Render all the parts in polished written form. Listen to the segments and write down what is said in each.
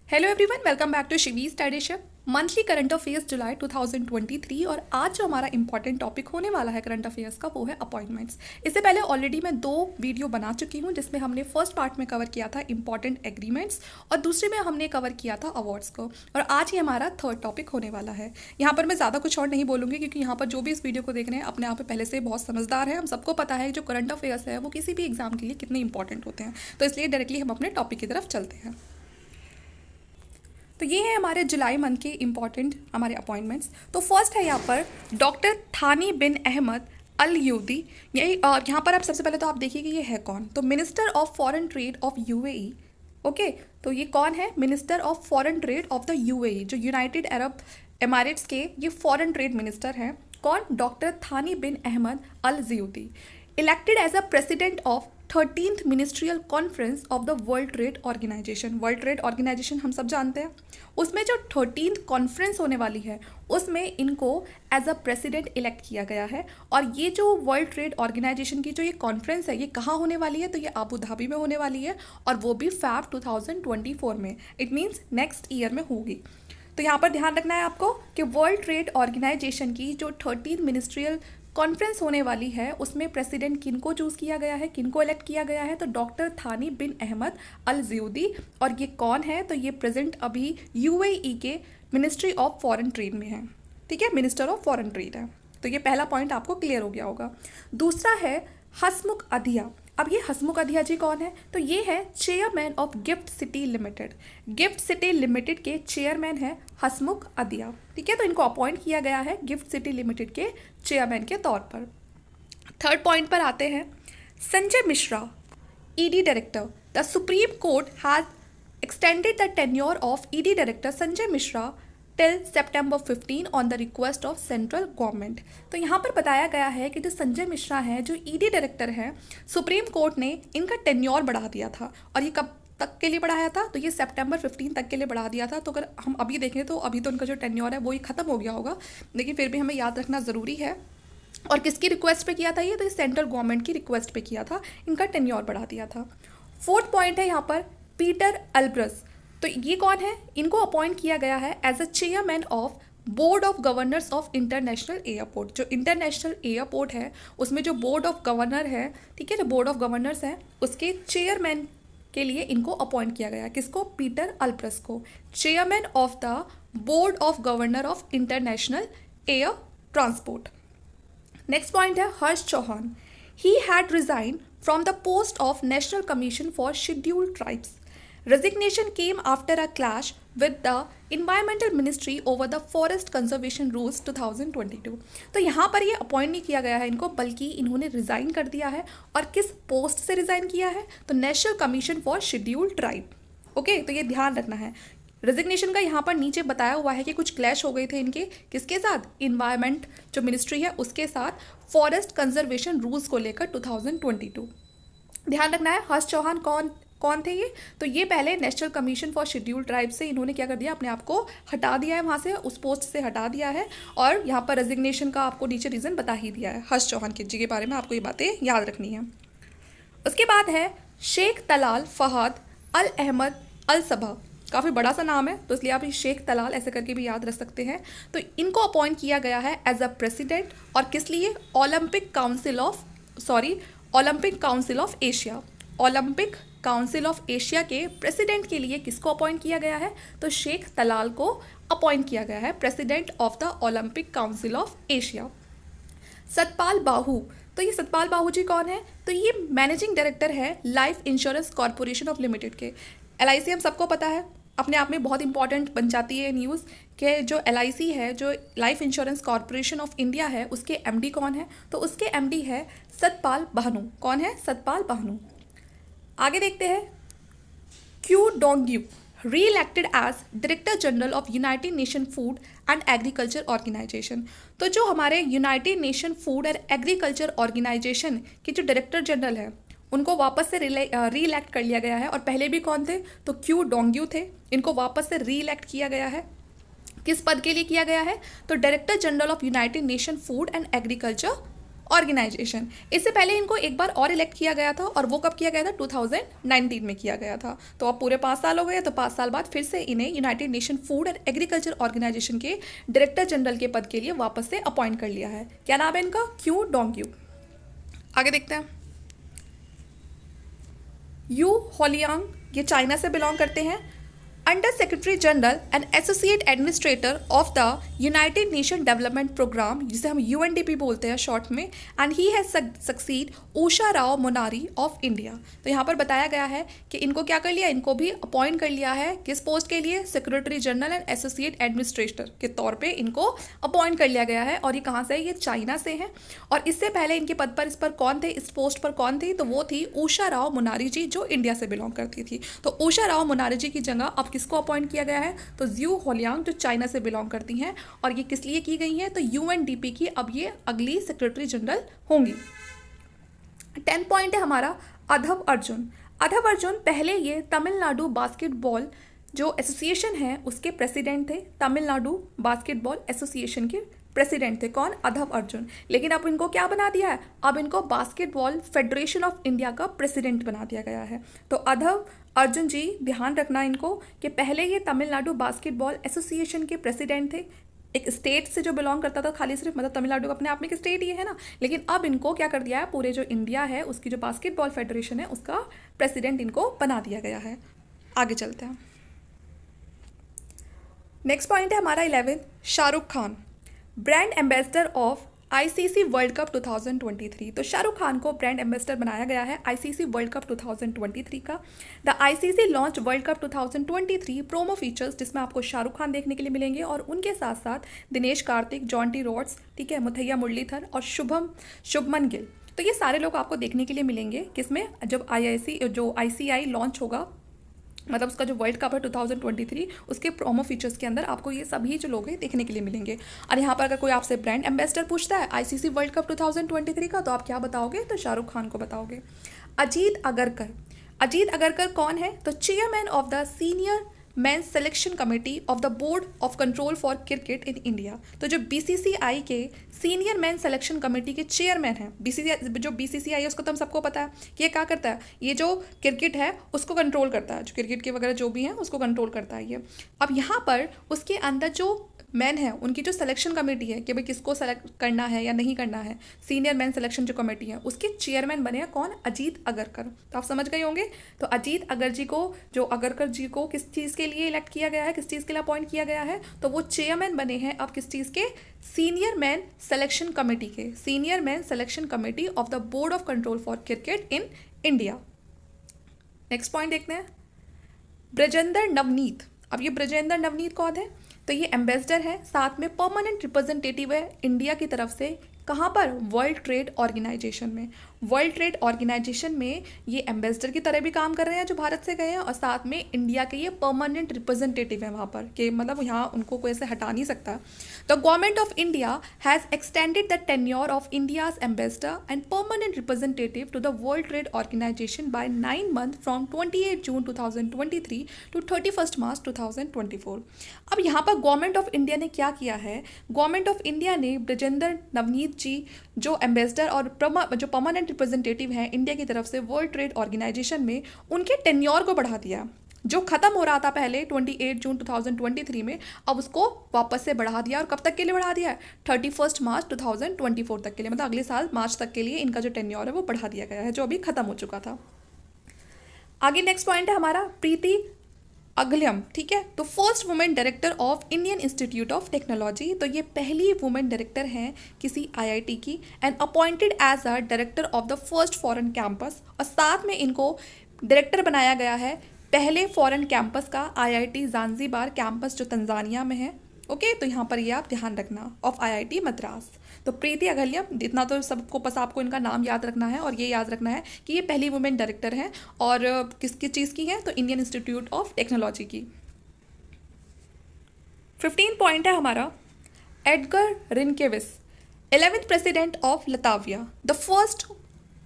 Hello everyone, welcome back to Shivi study ship monthly current affairs July 2023। और आज जो हमारा इंपॉर्टेंट टॉपिक होने वाला है करंट अफेयर्स का वो है अपॉइंटमेंट्स। इससे पहले ऑलरेडी मैं 2 वीडियो बना चुकी हूँ जिसमें हमने फर्स्ट पार्ट में कवर किया था इंपॉर्टेंट एग्रीमेंट्स और दूसरे में हमने कवर किया था अवार्ड्स को। और आज ही हमारा थर्ड टॉपिक होने वाला है। यहाँ पर मैं ज़्यादा कुछ और नहीं बोलूँगी क्योंकि यहाँ पर जो भी इस वीडियो को देख रहे हैं अपने आप में पहले से बहुत समझदार है। हम सबको पता है जो करंट अफेयर्स है वो किसी भी एग्जाम के लिए कितने इंपॉर्टेंट होते हैं। तो इसलिए डायरेक्टली हम अपने टॉपिक की तरफ चलते हैं। तो ये है हमारे जुलाई मंथ के इम्पॉर्टेंट हमारे अपॉइंटमेंट्स। तो फर्स्ट है यहाँ पर doctor Thani bin Ahmed Al यूदी। यही यहाँ पर आप सबसे पहले तो आप देखिए कि ये है कौन। तो minister of foreign trade of UAE. Okay, तो ये कौन है? Minister of foreign trade of the UAE, जो यूनाइटेड अरब एमिरेट्स के ये फॉरेन ट्रेड मिनिस्टर हैं। कौन? Doctor Thani bin Ahmed Al Zeyoudi. Elected as a president of 13th ministerial conference of the world trade Organization. World trade Organization हम सब जानते हैं, उसमें जो 13th कॉन्फ्रेंस होने वाली है उसमें इनको एज अ प्रेसिडेंट इलेक्ट किया गया है। और ये जो वर्ल्ड ट्रेड ऑर्गेनाइजेशन की जो ये कॉन्फ्रेंस है ये कहाँ होने वाली है? तो ये अबू धाबी में होने वाली है और वो भी फैब 2024 में। इट मीन्स नेक्स्ट ईयर में होगी। तो यहाँ पर ध्यान रखना है आपको कि वर्ल्ड ट्रेड ऑर्गेनाइजेशन की जो 13th मिनिस्ट्रियल कॉन्फ्रेंस होने वाली है उसमें प्रेसिडेंट किनको चूज़ किया गया है, किनको इलेक्ट किया गया है? तो doctor Thani bin Ahmed Al यूदी। और ये कौन है? तो ये प्रेजेंट अभी यूएई के मिनिस्ट्री ऑफ फॉरेन ट्रेड में है। ठीक है, मिनिस्टर ऑफ फॉरेन ट्रेड है। तो ये पहला पॉइंट आपको क्लियर हो गया होगा। दूसरा है हसमुख अधिया। अब ये हसमुख अधिया जी कौन है? तो ये है chairman of gift city limited. Gift city limited के चेयरमैन है हसमुख अधिया। ठीक है, तो इनको अपॉइंट किया गया है गिफ्ट सिटी लिमिटेड के चेयरमैन के तौर पर। थर्ड पॉइंट पर आते हैं Sanjay Mishra, ED director. The supreme court has extended the tenure of ED director Sanjay Mishra till September 15 on the request of central government. तो यहाँ पर बताया गया है कि जो संजय मिश्रा हैं, जो ईडी डायरेक्टर हैं, सुप्रीम कोर्ट ने इनका टेन्योर बढ़ा दिया था। और ये कब तक के लिए बढ़ाया था? तो ये September 15 तक के लिए बढ़ा दिया था। तो अगर हम अभी देखें तो अभी तो उनका जो टेन्योर है वो ही खत्म हो गया होगा, लेकिन फिर भी हमें याद रखना ज़रूरी है। और किसकी रिक्वेस्ट पे किया था ये? तो ये सेंट्रल गवर्नमेंट की रिक्वेस्ट पे किया था, इनका टेन्योर बढ़ा दिया था। फोर्थ पॉइंट है यहाँ पर पीटर अल्ब्रस। तो ये कौन है? इनको अपॉइंट किया गया है as a chairman of board of governors of international airport. जो इंटरनेशनल एयरपोर्ट है उसमें जो बोर्ड ऑफ गवर्नर है, ठीक है, जो बोर्ड ऑफ गवर्नर्स हैं उसके चेयरमैन के लिए इनको अपॉइंट किया गया। किसको? पीटर अल्ब्रस को, chairman of the board of governor of International Air Transport. Next point है Harsh Chauhan. He had resign from the post of National Commission for Scheduled Tribes. Resignation came after a clash with the Environmental Ministry over the Forest Conservation Rules 2022। तो यहाँ पर ये appoint नहीं किया गया है इनको, बल्कि इन्होंने रिज़ाइन कर दिया है। और किस पोस्ट से रिज़ाइन किया है? तो national Commission for scheduled tribe. Okay, तो ये ध्यान रखना है। रेजिग्नेशन का यहाँ पर नीचे बताया हुआ है कि कुछ क्लैश हो गए थे इनके, किसके साथ? इन्वायरमेंट जो मिनिस्ट्री है उसके साथ, फॉरेस्ट कंजर्वेशन रूल्स को लेकर 2022। ध्यान रखना है। हर्ष चौहान कौन थे ये? तो ये पहले national Commission for scheduled tribe से इन्होंने क्या कर दिया? अपने आप को हटा दिया है, वहाँ से उस पोस्ट से हटा दिया है। और यहाँ पर रेजिग्नेशन का आपको नीचे रीज़न बता ही दिया है। हर्ष चौहान जी के बारे में आपको ये बातें याद रखनी है। उसके बाद है शेख तलाल फहद अल अहमद अल सबा। काफ़ी बड़ा सा नाम है तो इसलिए आप शेख तलाल ऐसे करके भी याद रख सकते हैं। तो इनको अपॉइंट किया गया है एज अ प्रेसिडेंट। और किस लिए? Olympic Council of Asia. Olympic Council of Asia के प्रेसिडेंट के लिए किसको अपॉइंट किया गया है? तो शेख तलाल को अपॉइंट किया गया है president of the Olympic Council of Asia. Satpal Bahu. तो ये सतपाल बाहू जी कौन है? तो ये मैनेजिंग डायरेक्टर है Life Insurance Corporation of Limited के। LIC हम सबको पता है, अपने आप में बहुत इंपॉर्टेंट बन जाती है न्यूज़ कि जो LIC है, जो life Insurance Corporation of India है, उसके MD कौन है? तो उसके MD है सतपाल बाहनू। कौन है? सतपाल बाहनू। आगे देखते हैं Qu Dongyu, re elected as director general of United Nation food and agriculture organization. तो जो हमारे United Nation food and agriculture organization के जो डायरेक्टर जनरल है उनको वापस से री इलेक्ट कर लिया गया है। और पहले भी कौन थे? तो क्यू डोंग्यू थे, इनको वापस से री इलेक्ट किया गया है। किस पद के लिए किया गया है? तो director general of United Nation food and agriculture organization. इससे पहले इनको एक बार और इलेक्ट किया गया था, और वो कब किया गया था? 2019 में किया गया था। तो अब पूरे 5 साल हो गए, तो 5 साल बाद फिर से इन्हें United Nation food and agriculture organization के डायरेक्टर जनरल के पद के लिए वापस से अपॉइंट कर लिया है। क्या नाम है इनका? Q Dong you. आगे देखते हैं। यू होलियांग, ये चाइना से बिलोंग करते हैं। Under secretary general and associate administrator of the United Nation Development Programme, जिसे हम यूएनडीपी बोलते हैं शॉर्ट में, and he has succeed Usha Rao Monari of India. तो यहाँ पर बताया गया है कि इनको क्या कर लिया, इनको भी अपॉइंट कर लिया है। किस पोस्ट के लिए? Secretary general and associate administrator के तौर पर इनको अपॉइंट कर लिया गया है। और ये कहाँ से है? ये चाइना से है। और इससे पहले इनके पद पर, इस पर कौन थे, इस पोस्ट पर कौन थी? तो वो थी उषा राव मोनारी जी, जो इंडिया से बिलोंग करती थी। तो उषा राव मोनारी जी की जगह अब किसको अपॉइंट किया गया है? तो ज्यू होलियांग, जो चाइना से बिलोंग करती हैं। और ये किस लिए की गई हैं? तो यूएनडीपी की अब ये अगली सेक्रेटरी जनरल होंगी। 10 पॉइंट है हमारा अधव अर्जुन। अधव अर्जुन पहले ये तमिलनाडु बास्केटबॉल जो एसोसिएशन है उसके प्रेसिडेंट थे। तमिलनाडु बास्केटबॉल एसोसिएशन के प्रेसिडेंट थे। कौन? अधव अर्जुन। लेकिन अब इनको क्या बना दिया है? अब इनको बास्केटबॉल फेडरेशन ऑफ इंडिया का प्रेसिडेंट बना दिया गया है। तो अधव अर्जुन जी, ध्यान रखना इनको कि पहले ये तमिलनाडु बास्केटबॉल एसोसिएशन के प्रेसिडेंट थे, एक स्टेट से जो बिलोंग करता था खाली सिर्फ, मतलब तमिलनाडु अपने आप में एक स्टेट ही है ना। लेकिन अब इनको क्या कर दिया है, पूरे जो इंडिया है उसकी जो बास्केटबॉल फेडरेशन है उसका प्रेसिडेंट इनको बना दिया गया है। आगे चलते हैं। नेक्स्ट पॉइंट है हमारा 11, Shahrukh Khan, brand ambassador of ICC world cup 2023। तो शाहरुख खान को ब्रांड एम्बेसडर बनाया गया है आईसीसी वर्ल्ड कप 2023 का। The ICC launch world cup 2023 promo features, जिसमें आपको शाहरुख खान देखने के लिए मिलेंगे और उनके साथ साथ दिनेश कार्तिक, जॉन्टी रॉड्स, ठीक है, मुथैया मुरलीधर और शुभमन गिल। तो ये सारे लोग आपको देखने के लिए मिलेंगे किसमें? जब आईसीआई लॉन्च होगा, मतलब उसका जो वर्ल्ड कप है 2023, उसके प्रोमो फीचर्स के अंदर आपको ये सभी जो लोग हैं देखने के लिए मिलेंगे। और यहाँ पर अगर कोई आपसे ब्रांड एम्बेसडर पूछता है आईसीसी वर्ल्ड कप 2023 का, तो आप क्या बताओगे? तो शाहरुख खान को बताओगे। अजीत अगरकर। अजीत अगरकर कौन है? तो chairman of the senior mains selection committee of the board of control for cricket in India. तो जो बीसीसीआई के सीनियर मेंस सिलेक्शन कमेटी के चेयरमैन हैं, बीसीसीआई है उसको तो हम सबको पता है कि ये क्या करता है, ये जो क्रिकेट है उसको कंट्रोल करता है, जो क्रिकेट के वगैरह जो भी हैं उसको कंट्रोल करता है ये। अब यहाँ पर उसके अंदर जो मैन है, उनकी जो सिलेक्शन कमेटी है कि भाई किसको सेलेक्ट करना है या नहीं करना है, सीनियर मैन सिलेक्शन जो कमेटी है उसके चेयरमैन बने हैं कौन? अजीत अगरकर। तो आप समझ गए होंगे। तो अजीत अगरकर जी को किस चीज़ के लिए इलेक्ट किया गया है, किस चीज़ के लिए अपॉइंट किया गया है? तो वो चेयरमैन बने हैं अब किस चीज़ के? सीनियर मैन सिलेक्शन कमेटी के, senior man selection committee of the board of control for cricket in India. Next point देखते हैं, ब्रजेंद्र नवनीत। अब ये ब्रजेंद्र नवनीत कौन है? तो ये एम्बेसडर है, साथ में परमानेंट रिप्रेजेंटेटिव है इंडिया की तरफ से। कहाँ पर? वर्ल्ड ट्रेड ऑर्गेनाइजेशन में। वर्ल्ड ट्रेड ऑर्गेनाइजेशन में ये एम्बेसडर की तरह भी काम कर रहे हैं जो भारत से गए हैं, और साथ में इंडिया के ये परमानेंट रिप्रेजेंटेटिव है वहाँ पर, कि मतलब यहाँ उनको कोई ऐसे हटा नहीं सकता। The government of India has extended the tenure of India's ambassador and permanent representative to the world trade organization by 9 month from 28 June 2023 to 31 March 2024। अब यहाँ पर गवर्नमेंट ऑफ इंडिया ने क्या किया है? गवर्नमेंट ऑफ इंडिया ने ब्रजेंद्र नवनीत जी जो ambassador और जो परमानेंट रिप्रेजेंटेटिव हैं इंडिया की तरफ से वर्ल्ड ट्रेड ऑर्गेनाइजेशन में, उनके टेन्योर को बढ़ा दिया। जो खत्म हो रहा था पहले 28 जून 2023 में, अब उसको वापस से बढ़ा दिया। और कब तक के लिए बढ़ा दिया है? 31 मार्च 2024 तक के लिए, मतलब अगले साल मार्च तक के लिए इनका जो टेन्योर है वो बढ़ा दिया गया है, जो अभी खत्म हो चुका था। आगे नेक्स्ट पॉइंट है हमारा प्रीति अगलम, ठीक है। तो first women director of Indian institute of technology. तो ये पहली वुमेन डायरेक्टर हैं किसी आईआईटी की, and appointed as a director of the first foreign campus. और साथ में इनको डायरेक्टर बनाया गया है पहले फॉरेन कैंपस का, आईआईटी ज़ांज़ीबार कैंपस जो तंजानिया में है। ओके, तो यहाँ पर ये आप ध्यान रखना, ऑफ आईआईटी मद्रास। तो प्रीति अगलम, इतना तो सबको बस आपको इनका नाम याद रखना है, और ये याद रखना है कि ये पहली वुमेन डायरेक्टर हैं, और किस किस चीज़ की है? तो इंडियन इंस्टीट्यूट ऑफ टेक्नोलॉजी की। 15 पॉइंट है हमारा Edgar Rinkevics, 11th president of Latvia, the first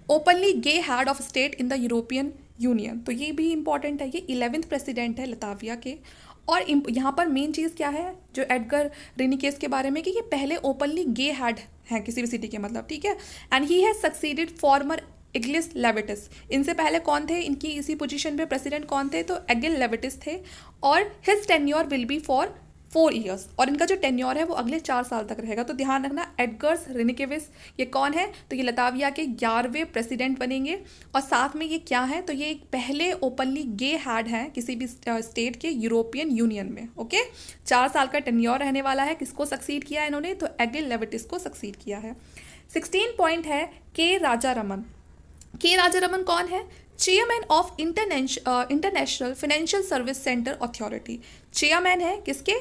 openly gay head of state in the European Union. तो ये भी इंपॉर्टेंट है, ये 11th प्रेसिडेंट है लताविया के, और यहाँ पर मेन चीज़ क्या है जो एडगर रिनी केस के बारे में कि ये पहले ओपनली गे हैड हैं किसी भी सिटी के, मतलब, ठीक है। And he has succeeded former एगिल लेविटिस। इनसे पहले कौन थे इनकी इसी पोजीशन पे प्रेसिडेंट कौन थे, तो एगिल लेविटिस थे। और his tenure will be for 4 years, और इनका जो टेन्योर है वो अगले 4 साल तक रहेगा। तो ध्यान रखना, एडगर्स रिनिकेविस ये कौन है, तो ये लताविया के 11वें प्रेसिडेंट बनेंगे। और साथ में ये क्या है, तो ये एक पहले ओपनली गे हैड हैं किसी भी स्टेट के यूरोपियन यूनियन में। ओके, 4 साल का टेन्योर रहने वाला है। किसको सक्सीड किया इन्होंने, तो एगिल लेविटिस को सक्सीड किया है। 16 पॉइंट है के राजा रमन। के राजा रमन कौन है, chairman of international financial service centre authority. Chairman है किसके,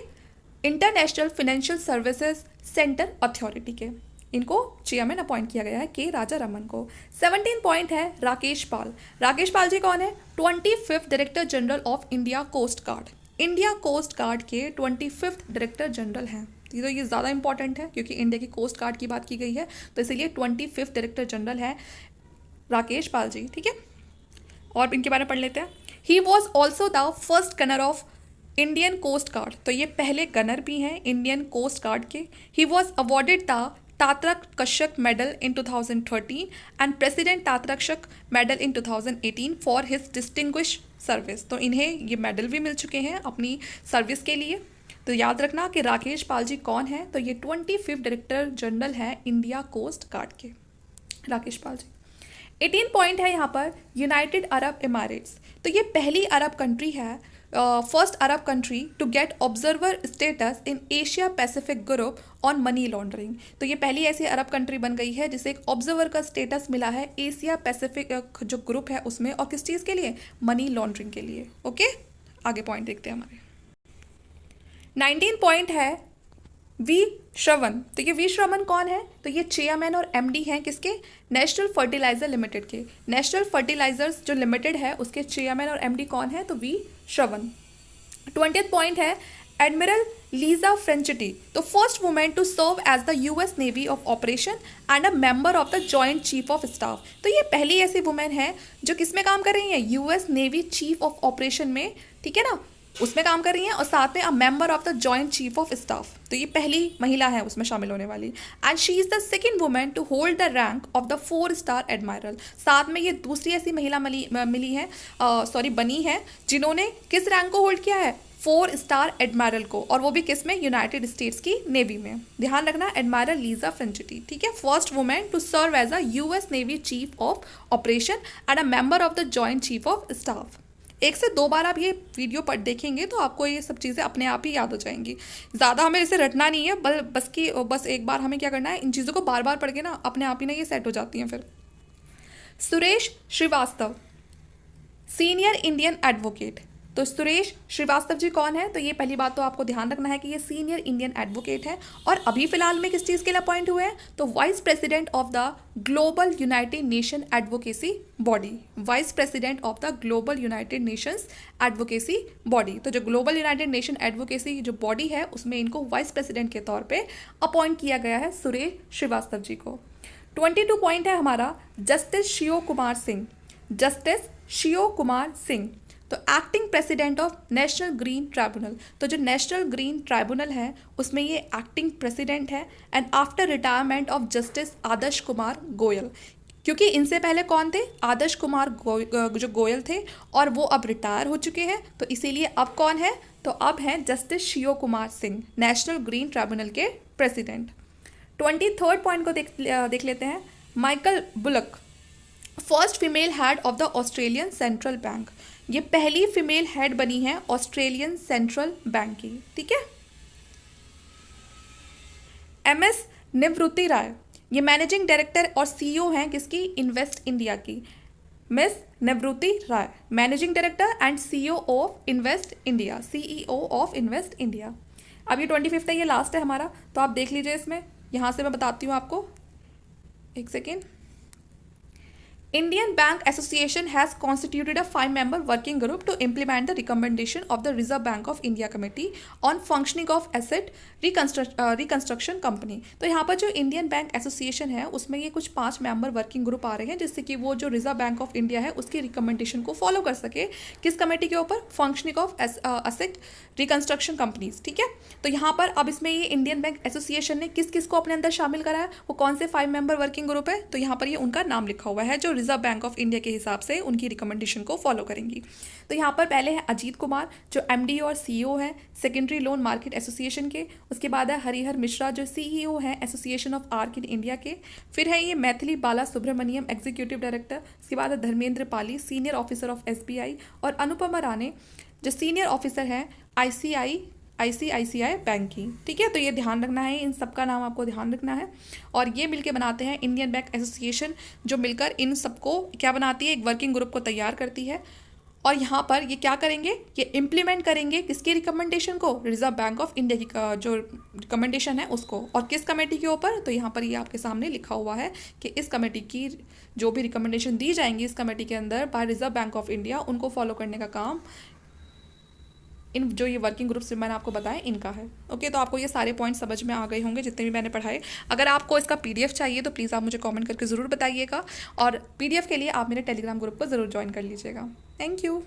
international financial services centre authority के। इनको चेयरमैन अपॉइंट किया गया है के राजा रमन को। 17 पॉइंट है राकेश पाल। राकेश पाल जी कौन है, 25th director general of India coast guard. India coast guard के 25th डायरेक्टर जनरल हैं। तो ये ज़्यादा इंपॉर्टेंट है क्योंकि इंडिया की कोस्ट गार्ड की बात की गई है, तो इसीलिए 25th डायरेक्टर जनरल है राकेश पाल जी, ठीक है। और इनके बारे में पढ़ लेते हैं। He was also the first gunner of Indian coast guard. तो ये पहले गनर भी हैं इंडियन कोस्ट गार्ड के। He was awarded the Tatrakshak medal in 2013 and President Tatrakshak medal in 2018 for his distinguish service. तो इन्हें ये मेडल भी मिल चुके हैं अपनी सर्विस के लिए। तो याद रखना कि राकेश पाल जी कौन है, तो ये 25th डायरेक्टर जनरल है इंडिया कोस्ट गार्ड के, राकेश पाल जी। 18 पॉइंट है यहाँ पर यूनाइटेड अरब इमारेट्स। तो ये पहली अरब कंट्री है, first Arab country to get observer status in Asia Pacific group on money laundering. तो ये पहली ऐसी अरब कंट्री बन गई है जिसे एक ऑब्जर्वर का स्टेटस मिला है एशिया पैसिफिक जो ग्रुप है उसमें, और किस चीज़ के लिए, मनी लॉन्ड्रिंग के लिए। ओके, आगे पॉइंट देखते हैं हमारे। 19 पॉइंट है वी श्रवण। तो ये वी श्रवण कौन है, तो ये चेयरमैन और एमडी हैं किसके, नेशनल फर्टिलाइजर लिमिटेड के। नेशनल फर्टिलाइजर्स जो लिमिटेड है उसके चेयरमैन और एमडी कौन है, तो वी श्रवण। 20th पॉइंट है एडमिरल लीजा फ्रेंचिटी। तो first women to serve as the US navy of operation and a member of the joint chief of staff. तो ये पहली ऐसी वुमेन है जो किस में काम कर रही है, US navy chief of operation में, ठीक है ना, उसमें काम कर रही हैं, और साथ में a member of the joint chief of staff. तो ये पहली महिला है उसमें शामिल होने वाली। And she is the second women to hold the rank of the 4-star admiral. साथ में ये दूसरी ऐसी महिला बनी है जिन्होंने किस रैंक को होल्ड किया है, 4-star एडमायरल को, और वो भी किस में, यूनाइटेड स्टेट्स की नेवी में। ध्यान रखना, एडमायरल लीजा फ्रेंचिटी, ठीक है, first women to serve as a US navy chief of operation and a member of the joint chief of staff. 1 से 2 बार आप ये वीडियो पढ़ देखेंगे तो आपको ये सब चीज़ें अपने आप ही याद हो जाएंगी। ज़्यादा हमें इसे रटना नहीं है, बस एक बार हमें क्या करना है, इन चीज़ों को बार बार पढ़ के ना अपने आप ही ना ये सेट हो जाती हैं फिर। Suresh Srivastava, senior Indian advocate. तो सुरेश श्रीवास्तव जी कौन है, तो ये पहली बात तो आपको ध्यान रखना है कि ये सीनियर इंडियन एडवोकेट है, और अभी फिलहाल में किस चीज़ के लिए अपॉइंट हुए हैं, तो vice president of the global United nation advocacy body. Vice president of the global United Nations advocacy body. तो जो ग्लोबल यूनाइटेड नेशन एडवोकेसी जो बॉडी है उसमें इनको वाइस प्रेसिडेंट के तौर पर अपॉइंट किया गया है सुरेश श्रीवास्तव जी को। 22 पॉइंट है हमारा जस्टिस शिव कुमार सिंह। जस्टिस शिव कुमार सिंह, तो acting president of National green Tribunal. तो जो नेशनल ग्रीन ट्राइब्यूनल है उसमें ये एक्टिंग प्रेसिडेंट है, and after retirement of Justice Adarsh Kumar Goel. क्योंकि इनसे पहले कौन थे, आदर्श कुमार जो गोयल थे, और वो अब रिटायर हो चुके हैं, तो इसीलिए अब कौन है, तो अब हैं justice Shiv Kumar Singh, national green tribunal के प्रेसिडेंट। 23rd पॉइंट को देख लेते हैं। Michael Bullock, first female head of the Australian central bank. ये पहली फीमेल हेड बनी है ऑस्ट्रेलियन सेंट्रल बैंक की, ठीक है। एमएस निवृत्ति राय, ये मैनेजिंग डायरेक्टर और सीईओ हैं किसकी, इन्वेस्ट इंडिया की। Miss Nivruti Rai, managing director and CEO of Invest India, CEO of Invest India. अब ये 25th है, ये लास्ट है हमारा, तो आप देख लीजिए इसमें, यहाँ से मैं बताती हूँ आपको, एक second. Indian Bank Association has constituted a 5-member working group to implement the recommendation of the Reserve Bank of India Committee on functioning of asset reconstruction company। तो यहाँ पर जो इंडियन बैंक एसोसिएशन है उसमें ये कुछ 5 मेंबर वर्किंग ग्रुप आ रहे हैं जिससे कि वो जो रिजर्व बैंक ऑफ इंडिया है उसकी रिकमेंडेशन को फॉलो कर सके। किस कमेटी के ऊपर? Functioning of asset reconstruction companies. ठीक है, तो यहाँ पर अब इसमें ये इंडियन बैंक एसोसिएशन ने किस किस को अपने अंदर शामिल करा है, वो कौन से 5 मेंबर वर्किंग ग्रुप है, तो यहाँ पर ये उनका नाम लिखा हुआ है जो रिजर्व बैंक ऑफ इंडिया के हिसाब से उनकी रिकमेंडेशन को फॉलो करेंगी। तो यहाँ पर पहले है अजीत कुमार जो एमडी और सीईओ है सेकेंडरी लोन मार्केट एसोसिएशन के। उसके बाद है हरिहर मिश्रा जो सीईओ है association of arc in India के। फिर है ये मैथिली बाला सुब्रमण्यम एग्जीक्यूटिव डायरेक्टर। उसके बाद है धर्मेंद्र पाली सीनियर ऑफिसर ऑफ एसबीआई और अनुपमा राणे जो सीनियर ऑफिसर है आईसीआईसीआई बैंक की। ठीक है, तो ये ध्यान रखना है, इन सबका नाम आपको ध्यान रखना है। और ये मिलके बनाते हैं इंडियन बैंक एसोसिएशन जो मिलकर इन सबको क्या बनाती है, एक वर्किंग ग्रुप को तैयार करती है। और यहाँ पर ये क्या करेंगे, ये इम्प्लीमेंट करेंगे किसकी रिकमेंडेशन को, रिजर्व बैंक ऑफ इंडिया की जो रिकमेंडेशन है उसको। और किस कमेटी के ऊपर, तो यहाँ पर ये आपके सामने लिखा हुआ है कि इस कमेटी की जो भी रिकमेंडेशन दी जाएंगी इस कमेटी के अंदर by reserve bank of India उनको फॉलो करने का काम इन जो ये वर्किंग ग्रुप्स मैंने आपको बताया इनका है। ओके, तो आपको ये सारे पॉइंट समझ में आ गए होंगे जितने भी मैंने पढ़ाए। अगर आपको इसका पीडीएफ चाहिए तो प्लीज़ आप मुझे कमेंट करके ज़रूर बताइएगा और पीडीएफ के लिए आप मेरे टेलीग्राम ग्रुप को ज़रूर ज्वाइन कर लीजिएगा। Thank you.